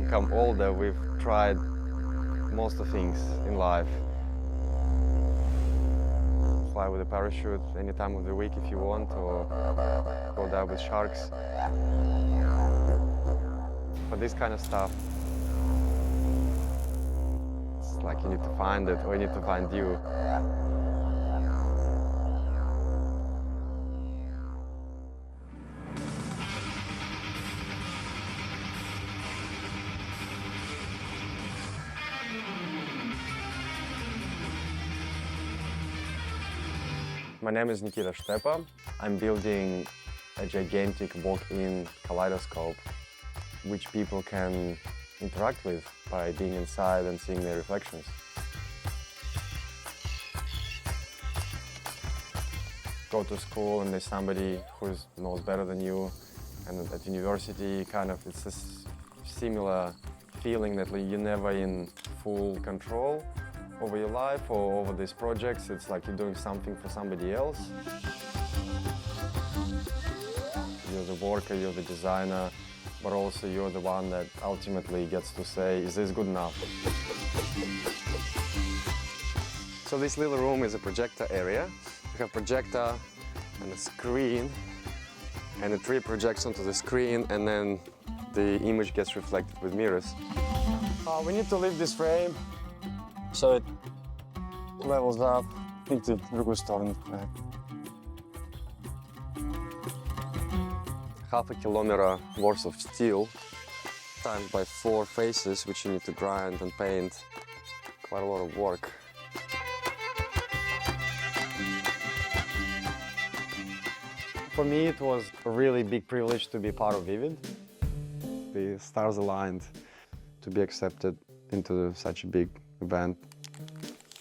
become older, we've tried most of things in life. Fly with a parachute any time of the week if you want, or go dive with sharks. But this kind of stuff, it's like you need to find it, or you need to find you. My name is Nikita Shtepa. I'm building a gigantic walk-in kaleidoscope which people can interact with by being inside and seeing their reflections. Go to school and there's somebody who knows better than you, and at university it's a similar feeling that you're never in full control over your life or over these projects. It's like you're doing something for somebody else. You're the worker, you're the designer, but also you're the one that ultimately gets to say, is this good enough? So this little room is a projector area. We have a projector and a screen, and the tree projects onto the screen, and then the image gets reflected with mirrors. We need to lift this frame so it levels up into другую сторону. Half a kilometer worth of steel, timed by 4 faces, which you need to grind and paint. Quite a lot of work. For me, it was a really big privilege to be part of Vivid. The stars aligned to be accepted into such a big event.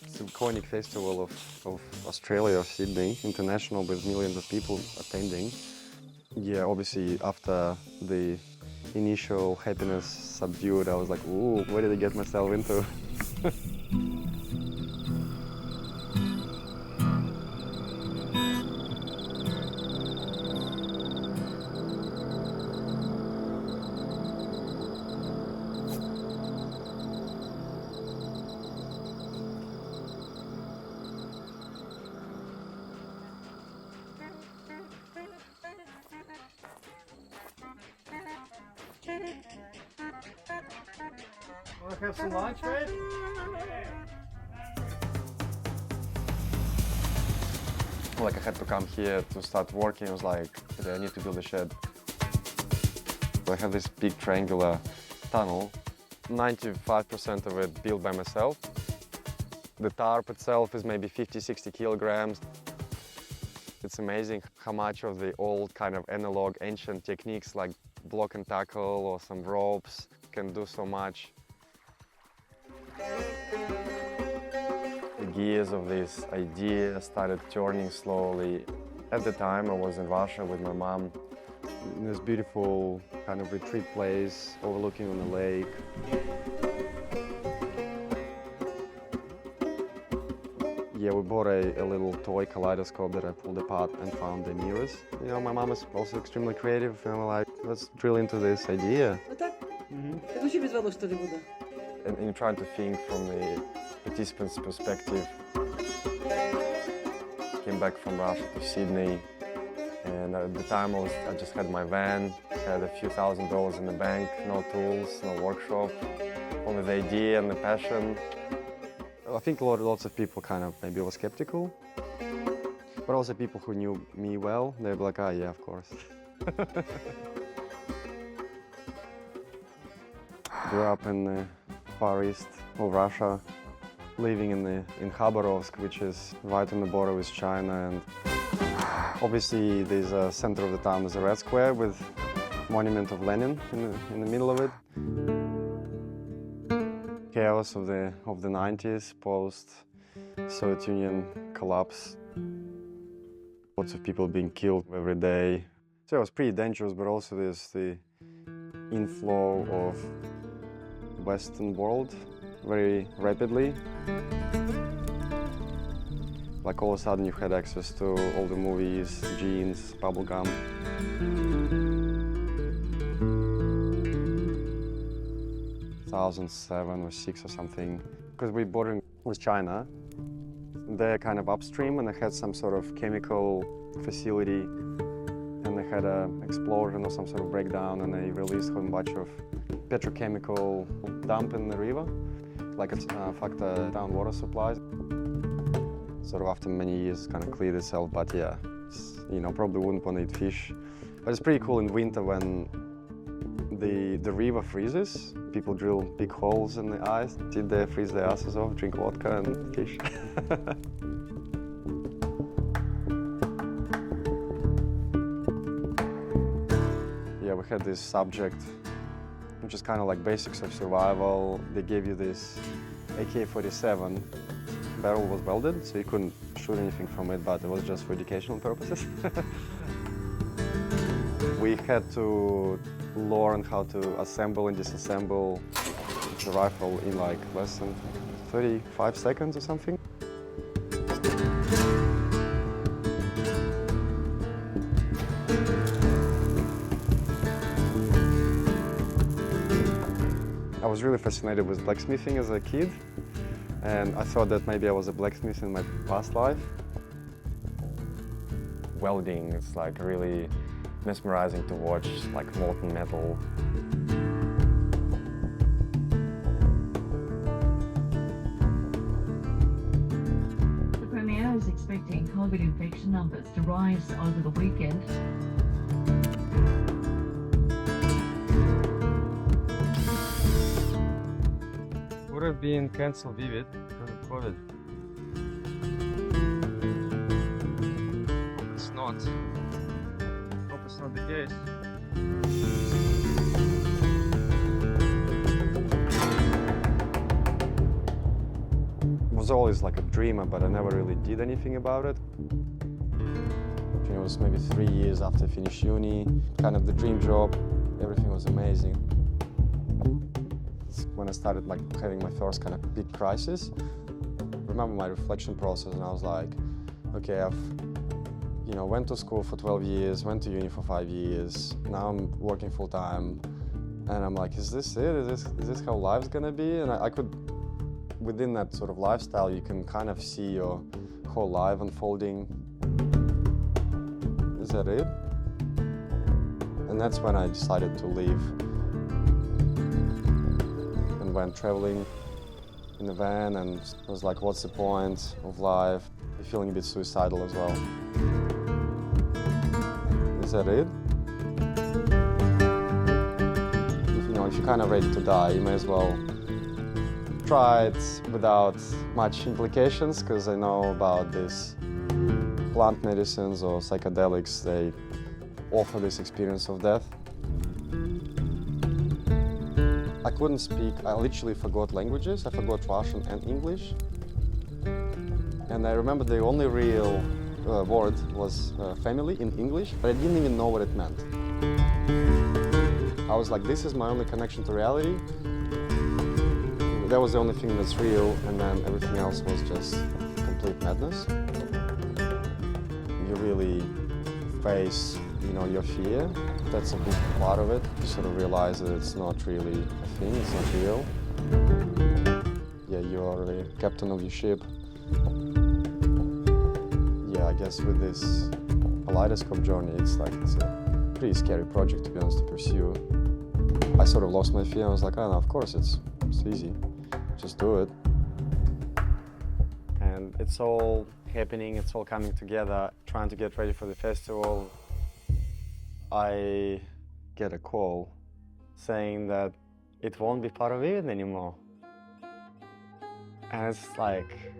It's the iconic festival of Australia, of Sydney, international, with millions of people attending. Yeah, obviously after the initial happiness subdued, I was like, ooh, what did I get myself into? Want to have some lunch, Red? Like I had to come here to start working. I was like, okay, I need to build a shed. I have this big triangular tunnel, 95% of it built by myself. The tarp itself is maybe 50-60 kilograms. It's amazing how much of the old kind of analog ancient techniques like block and tackle or some ropes can do so much. The gears of this idea started turning slowly. At the time I was in Russia with my mom in this beautiful kind of retreat place overlooking on the lake. Yeah, we bought a little toy kaleidoscope that I pulled apart and found the mirrors. You know, my mom is also extremely creative, and we're like, let's drill into this idea. And trying to think from the participant's perspective. Came back from Russia to Sydney, and at the time I just had my van, had a few $1,000s in the bank, no tools, no workshop, only the idea and the passion. I think lots of people kind of maybe were skeptical, but also people who knew me well, they'd be like, ah, yeah, of course. Grew up in the far east of Russia, living in Khabarovsk, which is right on the border with China, and obviously there's a center of the town is a red square with monument of Lenin in the middle of it. Chaos of the 90s, post-Soviet Union collapse. Lots of people being killed every day. So it was pretty dangerous, but also there's the inflow of Western world very rapidly. Like all of a sudden you had access to all the movies, jeans, bubblegum. 2007 or 6 or something, because we're bordering with China. They're kind of upstream, and they had some sort of chemical facility, and they had an explosion or some sort of breakdown, and they released a whole bunch of petrochemical dump in the river, like it fucked down water supplies. Sort of after many years, kind of cleared itself, but yeah, probably wouldn't want to eat fish. But it's pretty cool in winter when the river freezes. People drill big holes in the ice, sit there, freeze their asses off, drink vodka and fish. Yeah, we had this subject, which is kind of like basics of survival. They gave you this AK-47. Barrel was welded, so you couldn't shoot anything from it, but it was just for educational purposes. We had to learn how to assemble and disassemble the rifle in like less than 35 seconds or something. I was really fascinated with blacksmithing as a kid, and I thought that maybe I was a blacksmith in my past life. Welding is like really mesmerizing to watch, like molten metal. The Premier is expecting COVID infection numbers to rise over the weekend. Would have been cancelled vivid because of COVID. Hope it's not. Hope it's not the case. I was always like a dreamer, but I never really did anything about it. It was maybe 3 years after I finished uni, kind of the dream job. Everything was amazing. When I started like having my first kind of big crisis, I remember my reflection process, and I was like, okay, I've went to school for 12 years, went to uni for 5 years, now I'm working full time, and I'm like, is this it? Is this how life's gonna be? And I could, within that sort of lifestyle, you can kind of see your whole life unfolding. Is that it? And that's when I decided to leave. Went traveling in a van, and I was like, what's the point of life? Feeling a bit suicidal as well. Is that it? If you're kind of ready to die, you may as well try it without much implications, because I know about these plant medicines or psychedelics, they offer this experience of death. I couldn't speak, I literally forgot languages. I forgot Russian and English. And I remember the only real word was family in English, but I didn't even know what it meant. I was like, this is my only connection to reality. That was the only thing that's real, and then everything else was just complete madness. You really face, your fear. That's a big part of it. You sort of realize that it's not really a thing, it's not real. Yeah, you're the captain of your ship. Yeah, I guess with this kaleidoscope journey, it's a pretty scary project, to be honest, to pursue. I sort of lost my fear. I was like, oh no, of course, it's easy. Just do it. And it's all happening, it's all coming together, trying to get ready for the festival. I get a call saying that it won't be part of it anymore. And it's like,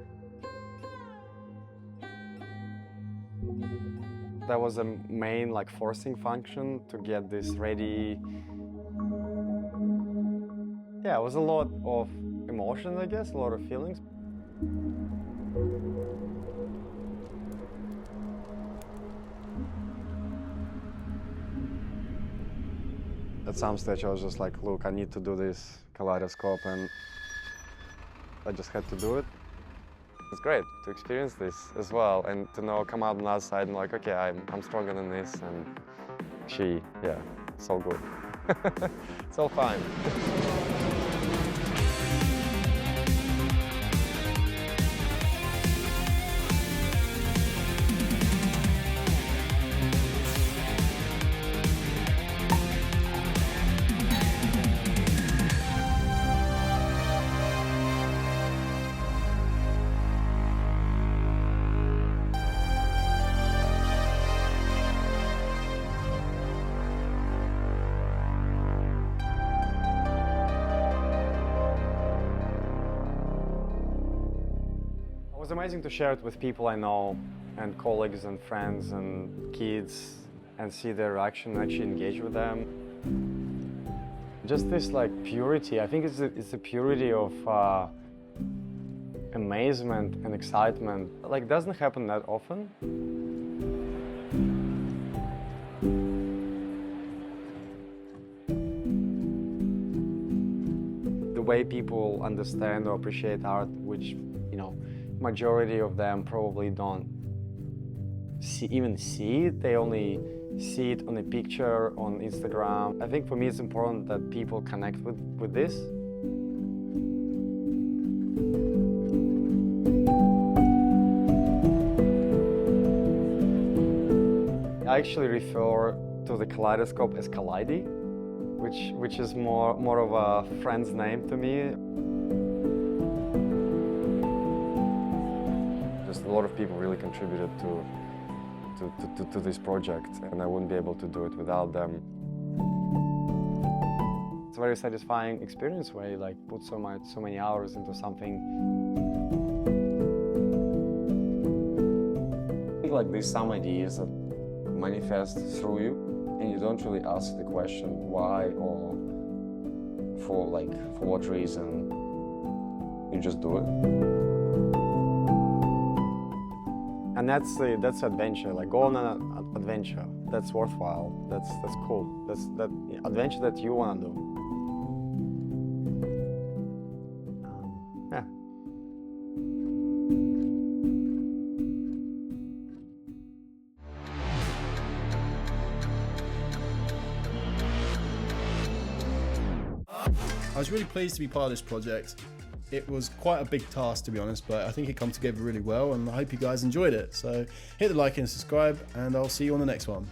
that was a main forcing function to get this ready. Yeah, it was a lot of emotions, I guess, a lot of feelings. At some stage I was just like, look, I need to do this kaleidoscope, and I just had to do it. It's great to experience this as well, and to come out on the other side and like, okay, I'm stronger than this, and yeah, it's all good. It's all fine. was amazing to share it with people I know, and colleagues and friends and kids, and see their reaction and actually engage with them. Just this like purity, I think it's the purity of amazement and excitement. Like, doesn't happen that often. The way people understand or appreciate art, which, you know, majority of them probably don't even see it. They only see it on a picture on Instagram. I think for me it's important that people connect with this. I actually refer to the kaleidoscope as Kaleidi, which is more of a friend's name to me. Just a lot of people really contributed to this project, and I wouldn't be able to do it without them. It's a very satisfying experience where you like put so many hours into something. I think like there's some ideas that manifest through you, and you don't really ask the question why or for what reason. You just do it. And that's adventure. Like, go on an adventure. That's worthwhile. That's cool. That's that adventure that you want to do. Yeah. I was really pleased to be part of this project. It was quite a big task, to be honest, but I think it came together really well, and I hope you guys enjoyed it. So hit the like and subscribe, and I'll see you on the next one.